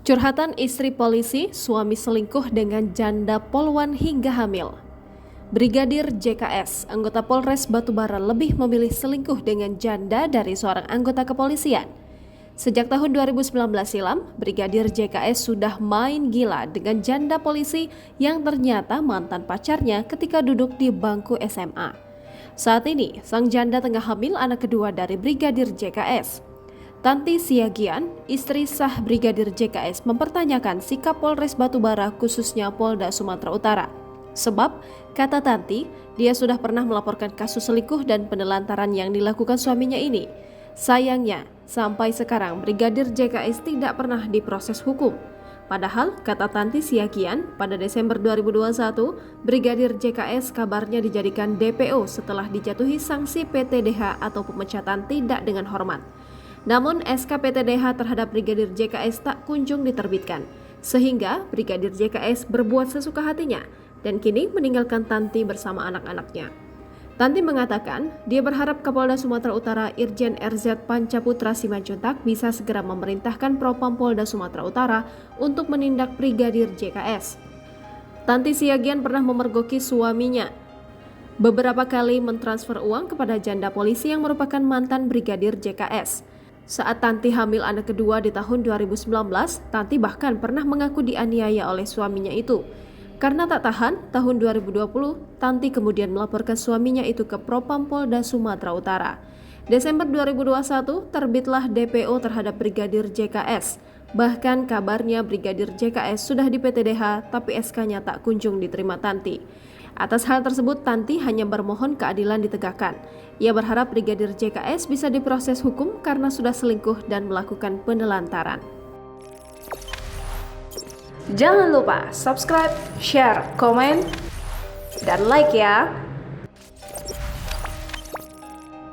Curhatan istri polisi, suami selingkuh dengan janda poluan hingga hamil. Brigadir JKS, anggota Polres Batubara lebih memilih selingkuh dengan janda dari seorang anggota kepolisian. Sejak tahun 2019 silam, Brigadir JKS sudah main gila dengan janda polisi yang ternyata mantan pacarnya ketika duduk di bangku SMA. Saat ini, sang janda tengah hamil anak kedua dari Brigadir JKS. Tanti Siagian, istri sah Brigadir JKS, mempertanyakan sikap Polres Batubara khususnya Polda Sumatera Utara. Sebab, kata Tanti, dia sudah pernah melaporkan kasus selingkuh dan penelantaran yang dilakukan suaminya ini. Sayangnya, sampai sekarang Brigadir JKS tidak pernah diproses hukum. Padahal, kata Tanti Siagian, pada Desember 2021, Brigadir JKS kabarnya dijadikan DPO setelah dijatuhi sanksi PTDH atau pemecatan tidak dengan hormat. Namun SK PTDH terhadap Brigadir JKS tak kunjung diterbitkan, sehingga Brigadir JKS berbuat sesuka hatinya dan kini meninggalkan Tanti bersama anak-anaknya. Tanti mengatakan dia berharap Kapolda Sumatera Utara Irjen RZ Pancaputra Simanjuntak bisa segera memerintahkan Propam Polda Sumatera Utara untuk menindak Brigadir JKS. Tanti Siagian pernah memergoki suaminya beberapa kali mentransfer uang kepada janda polisi yang merupakan mantan Brigadir JKS. Saat Tanti hamil anak kedua di tahun 2019, Tanti bahkan pernah mengaku dianiaya oleh suaminya itu. Karena tak tahan, tahun 2020, Tanti kemudian melaporkan suaminya itu ke Propam Polda Sumatera Utara. Desember 2021, terbitlah DPO terhadap Brigadir JKS. Bahkan kabarnya Brigadir JKS sudah di PTDH, tapi SK-nya tak kunjung diterima Tanti. Atas hal tersebut, Tanti hanya bermohon keadilan ditegakkan. Ia berharap Brigadir JKS bisa diproses hukum karena sudah selingkuh dan melakukan penelantaran. Jangan lupa subscribe, share, komen, dan like ya!